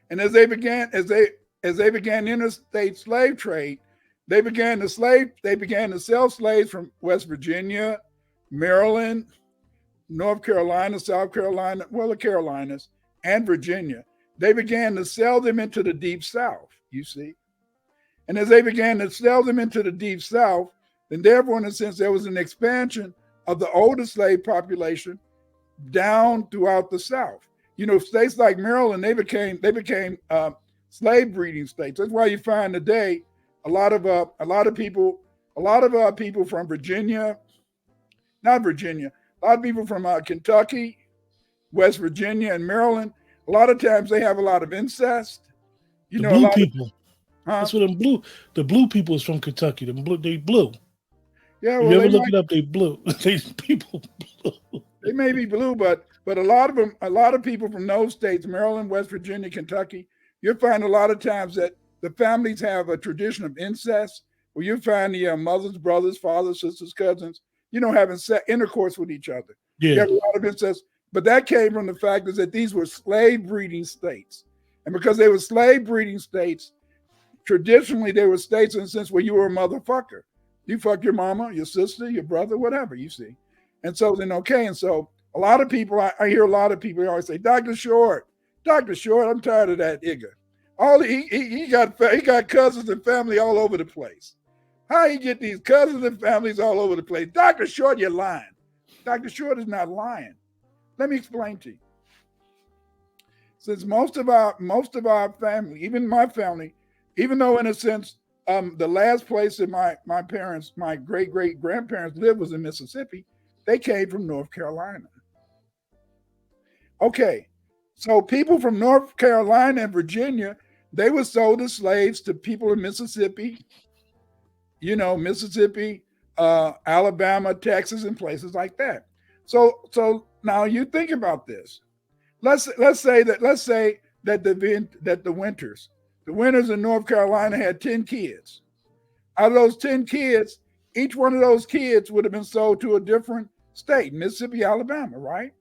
And as they began interstate slave trade, they began to sell slaves from West Virginia, Maryland, North Carolina, South Carolina, well, the Carolinas, and Virginia. They began to sell them into the deep South, you see. And as they began to sell them into the deep South, then therefore, in a sense, there was an expansion of the older slave population down throughout the South. States like Maryland, they became slave breeding states. That's why you find today a lot of people from Virginia, not Virginia, a lot of people from Kentucky, West Virginia, and Maryland. A lot of times they have a lot of incest. The A blue lot of, people. huh? That's what the blue people is from Kentucky. They blue. Yeah, If well, you ever look it up, they blue. They people blue. they may be blue, but a lot of people from those states, Maryland, West Virginia, Kentucky, you'll find a lot of times that the families have a tradition of incest, where you find the mothers, brothers, fathers, sisters, cousins, having intercourse with each other. You Yeah. have a lot of incest, but that came from the fact is that these were slave breeding states, and because they were slave breeding states, traditionally they were states in a sense where you were a motherfucker. You fuck your mama, your sister, your brother, whatever, you see. And so then, okay, and so a lot of people, I hear a lot of people always say, Dr. Short, I'm tired of that nigga. He got cousins and family all over the place. How he get these cousins and families all over the place? Dr. Short, you're lying. Dr. Short is not lying. Let me explain to you. Since most of our family, even my family, even though in a sense the last place that my great great grandparents lived was in Mississippi, they came from North Carolina. Okay, so people from North Carolina and Virginia, they were sold as slaves to people in Mississippi, Mississippi, Alabama, Texas, and places like that. So now you think about this. Let's say that the Winters in North Carolina had 10 kids. Out of those 10 kids, each one of those kids would have been sold to a different state, Mississippi, Alabama, right?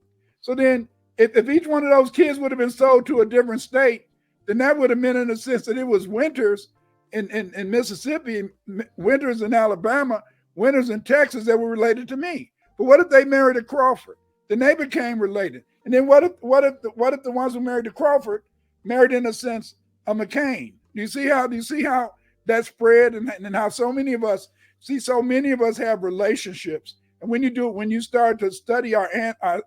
So then if each one of those kids would have been sold to a different state, then that would have meant in a sense that it was Winters in Mississippi, Winters in Alabama, Winters in Texas that were related to me. But what if they married a Crawford? Then they became related. And then what if the ones who married to Crawford married in a sense a McCain? Do you see how that spread and how so many of us have relationships? And when you start to study our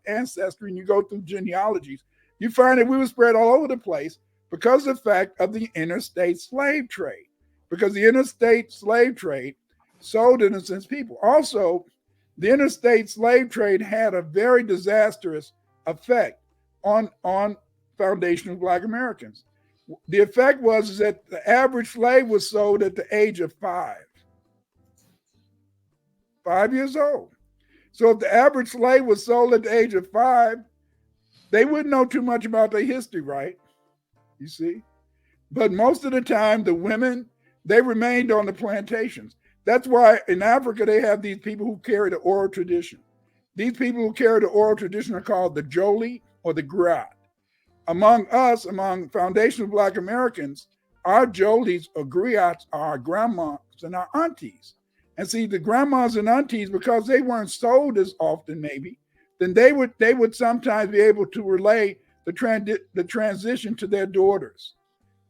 ancestry and you go through genealogies, you find that we were spread all over the place because of the fact of the interstate slave trade. Because the interstate slave trade sold in a sense people. Also, the interstate slave trade had a very disastrous effect on foundational Black Americans. The effect was that the average slave was sold at the age of 5 years old. So if the average slave was sold at the age of 5, they wouldn't know too much about their history, right? You see? But most of the time, the women, they remained on the plantations. That's why in Africa, they have these people who carry the oral tradition. These people who carry the oral tradition are called the Jolie or the Griot. Among foundational Black Americans, our Jolies or Griots are our grandmas and our aunties. And see, the grandmas and aunties, because they weren't sold as often, maybe, then they would sometimes be able to relay the transition to their daughters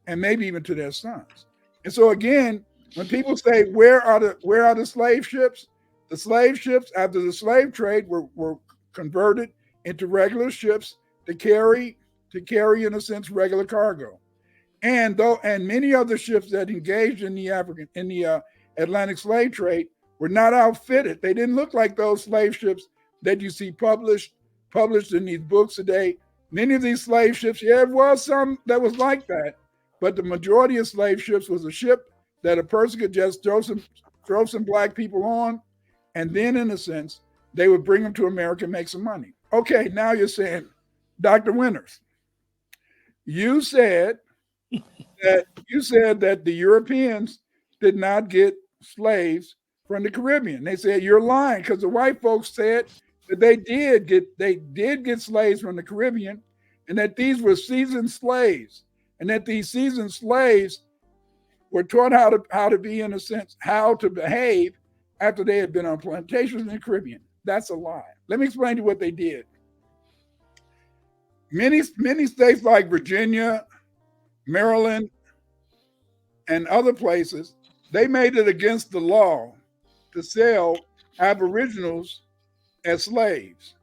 and maybe even to their sons. And so again, when people say where are the slave ships? The slave ships after the slave trade were converted into regular ships to carry in a sense regular cargo. And many other ships that engaged in the Atlantic slave trade were not outfitted. They didn't look like those slave ships that you see published in these books today. Many of these slave ships, yeah, it was some that was like that, but the majority of slave ships was a ship that a person could just throw some Black people on, and then in a sense, they would bring them to America and make some money. Okay, now you're saying, Dr. Winters, you said that the Europeans did not get slaves from the Caribbean. They said you're lying because the white folks said that they did get slaves from the Caribbean, and that these were seasoned slaves. and that these seasoned slaves were taught how to be, in a sense, how to behave after they had been on plantations in the Caribbean. That's a lie. Let me explain to you what they did. Many states like Virginia, Maryland, and other places, they made it against the law to sell Aboriginals as slaves.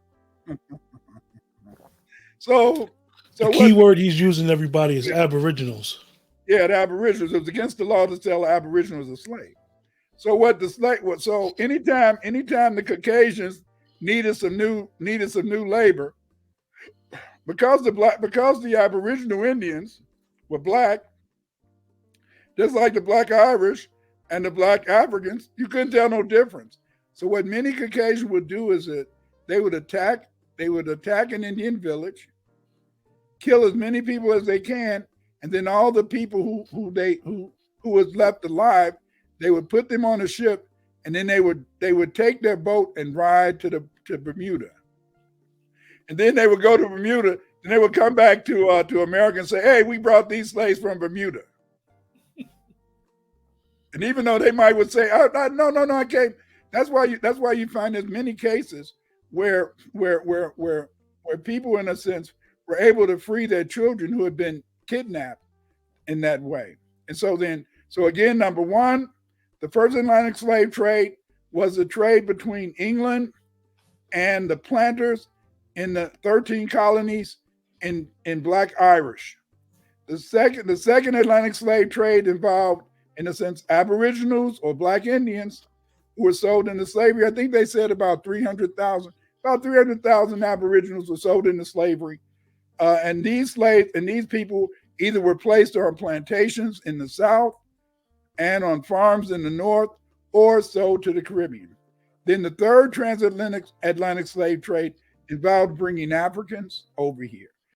So the key word he's using, everybody, is yeah, Aboriginals. Yeah, the Aboriginals. It was against the law to sell Aboriginals as slaves. So anytime the Caucasians needed some new labor, because the Aboriginal Indians were black, just like the black Irish and the black Africans, you couldn't tell no difference. So what many Caucasians would do is that they would attack an Indian village, kill as many people as they can, and then all the people who was left alive, they would put them on a ship, and then they would take their boat and ride to Bermuda, and then they would go to Bermuda, and they would come back to America and say, "Hey, we brought these slaves from Bermuda." And even though they would say, "No, I can't." That's why you find there's many cases where people, in a sense, were able to free their children who had been kidnapped in that way. And so again, number one, the first Atlantic slave trade was a trade between England and the planters in the 13 colonies in Black Irish. The second Atlantic slave trade involved, in a sense, Aboriginals or Black Indians who were sold into slavery. I think they said about 300,000 Aboriginals were sold into slavery. And these people either were placed on plantations in the South and on farms in the North, or sold to the Caribbean. Then the third transatlantic slave trade involved bringing Africans over here.